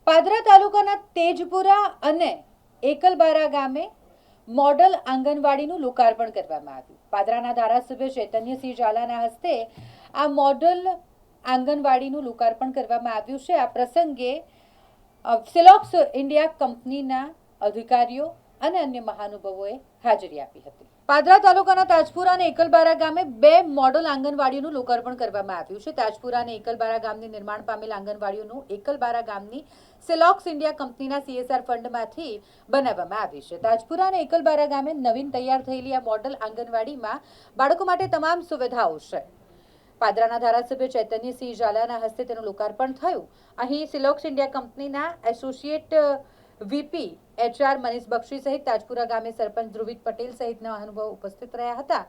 પાદરા તાલુકાના તેજપુરા અને એકલબારા ગામે મોડલ આંગણવાડીનું લોકાર્પણ કરવામાં આવ્યું। પાદરાના ધારાસભ્ય ચૈતન્યસિંહ ઝાલાના હસ્તે આ મોડલ આંગણવાડીનું લોકાર્પણ કરવામાં આવ્યું છે। આ પ્રસંગે સિલોક્સ ઇન્ડિયા કંપનીના અધિકારીઓ અને અન્ય મહાનુભાવોએ હાજરી આપી હતી। પાદરા તાલુકાના તાજપુરા અને એકલબારા ગામે બે મોડલ આંગણવાડીનું લોકાર્પણ કરવામાં આવ્યું છે। તાજપુરા અને એકલબારા ગામની નિર્માણ પામેલ આંગણવાડીઓનું એકલબારા ગામની સિલોક્સ ઇન્ડિયા કંપનીના CSR ફંડમાંથી બનાવવામાં આવી છે। તાજપુરા અને એકલબારા ગામે નવીન તૈયાર થયેલી આ મોડલ આંગણવાડીમાં બાળકો માટે તમામ સુવિધાઓ છે। પાદરાના ધારાસભ્ય ચૈતન્યસિંહ ઝાલાના હસ્તે તેનું લોકાર્પણ થયું। અહીં સિલોક્સ ઇન્ડિયા કંપનીના એસોસિએટ VP HR મનીષ બક્ષી સહિત તાજપુરા ગામે સરપંચ ધ્રુવિત પટેલ સહિતના અનુભવ ઉપસ્થિત રહ્યા હતા।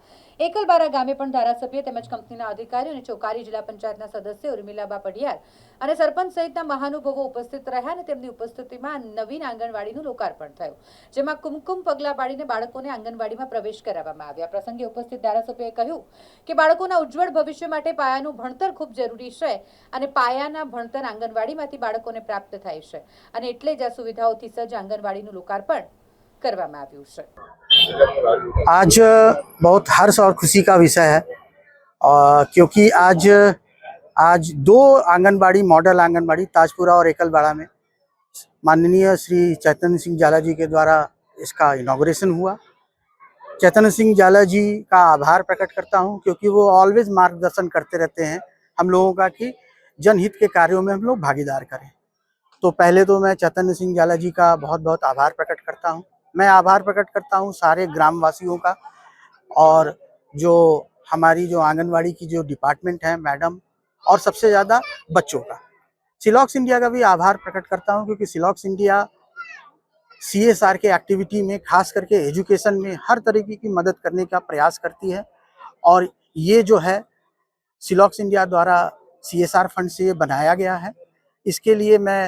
એકલબારા ગામે પણ ધારાસભ્ય તેમજ કંપનીના અધિકારીઓ અને ચોકારી જિલ્લા પંચાયતના સદસ્ય ઉર્મિલાબા પડિયાર અને સરપંચ સહિતના મહાનુભાવો ઉપસ્થિત રહ્યા અને તેમની ઉપસ્થિતિમાં નવીન આંગણવાડીનું લોકાર્પણ થયું, જેમાં કુમકુમ પગલા પાડીને બાળકોને આંગણવાડીમાં પ્રવેશ કરાવવામાં આવ્યા। પ્રસંગે ઉપસ્થિત ધારાસભ્યએ કહ્યું કે બાળકોના ઉજ્જવળ ભવિષ્ય માટે પાયાનું ભણતર ખૂબ જરૂરી છે અને પાયાના ભણતર આંગણવાડીમાંથી બાળકોને પ્રાપ્ત થાય છે અને એટલે જ આ સુવિધાઓથી સજ્જ આંગણવાડીનું लोकार्पण કરવામાં આવ્યું છે। आज बहुत हर्ष और खुशी का विषय है क्योंकि आज दो आंगनबाड़ी मॉडल आंगनबाड़ी ताजपुरा और एकलबाड़ा में माननीय श्री चैतन्य सिंह जाला जी के द्वारा इसका इनॉग्रेशन हुआ। चैतन्य सिंह जाला जी का आभार प्रकट करता हूं क्योंकि वो ऑलवेज मार्गदर्शन करते रहते हैं हम लोगों का कि जनहित के कार्यों में हम लोग भागीदार करें। तो पहले तो मैं चैतन्य सिंह जाला जी का बहुत बहुत आभार प्रकट करता हूं। मैं आभार प्रकट करता हूं सारे ग्रामवासियों का और जो हमारी जो आंगनवाड़ी की जो डिपार्टमेंट है मैडम और सबसे ज़्यादा बच्चों का। सिलॉक्स इंडिया का भी आभार प्रकट करता हूं क्योंकि सिलॉक्स इंडिया CSR के एक्टिविटी में खास करके एजुकेशन में हर तरीके की मदद करने का प्रयास करती है और ये जो है सिलॉक्स इंडिया द्वारा CSR फंड से बनाया गया है। इसके लिए मैं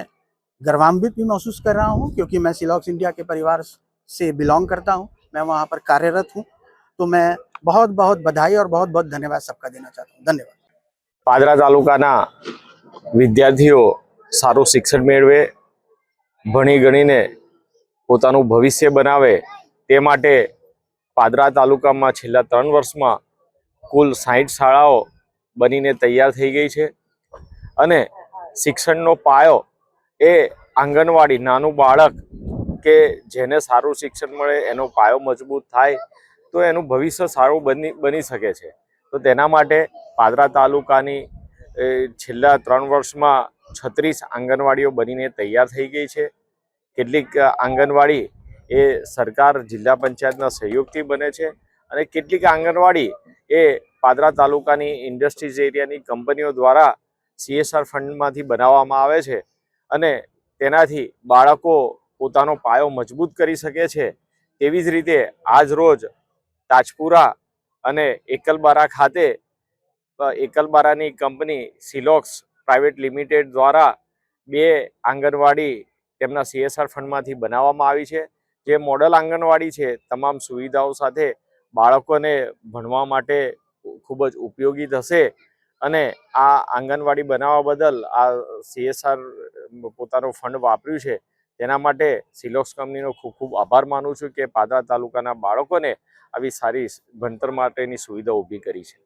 गर्वान्वित भी महसूस कर रहा हूं क्योंकि मैं सिलॉक्स इंडिया के परिवार से बिलोंग करता हूं, मैं वहां पर कार्यरत हूं। तो मैं बहुत बहुत बधाई और बहुत बहुत धन्यवाद सबका देना चाहता हूं। धन्यवाद। पादरा तालुकाना विद्यार्थीओ सारू शिक्षण मेळवे, भणी गणीने पोतानुं भविष्य बनावे ते माटे पादरा तालुकामां छेल्ला 3 वर्षमां कुल 60 शाळाओ बनीने तैयार थई गई छे अने शिक्षणनो पायो ए आंगणवाड़ी नानुं बाळक के जेने सारू शिक्षण मळे एनो पायो मजबूत थाय तो एनुं भविष्य सारू बनी शके छे। तो तेना माटे पादरा तालुकानी छेल्ला 3 वर्षमां 36 आंगणवाड़ीओ बनीने तैयार थई गई छे। केटलीक आंगणवाड़ी ए सरकार जिल्ला पंचायतना सहयोगथी बने छे अने केटलीक आंगणवाड़ी ए पादरा तालुकानी इंडस्ट्रीज एरियानी कंपनीओ द्वारा CSR फंडमांथी बनाववामां आवे छे अने तेनाथी बाळको पोतानो पायो मजबूत करी शके छे। तेवी ज रीते आज रोज ताजपुरा अने एकलबारा खाते एकलबारानी कंपनी सिलॉक्स प्राइवेट लिमिटेड द्वारा 2 आंगणवाड़ी तेमना CSR फंडमांथी बनाववामां आवी छे। जे मॉडल आंगणवाड़ी छे तमाम सुविधाओं साथे बाळकोने भणवा माटे खूब ज उपयोगी थशे अने आ आंगणवाड़ी बनाववा बदल आ CSR पोतानो फंड वापर्युं छे तेना माटे सिलॉक्स कंपनीनो खूब खूब आभार मानु छुं के पादरा तालुकाना बाळकोने आवी सारी भणतर माटेनी सुविधा ऊभी करी छे।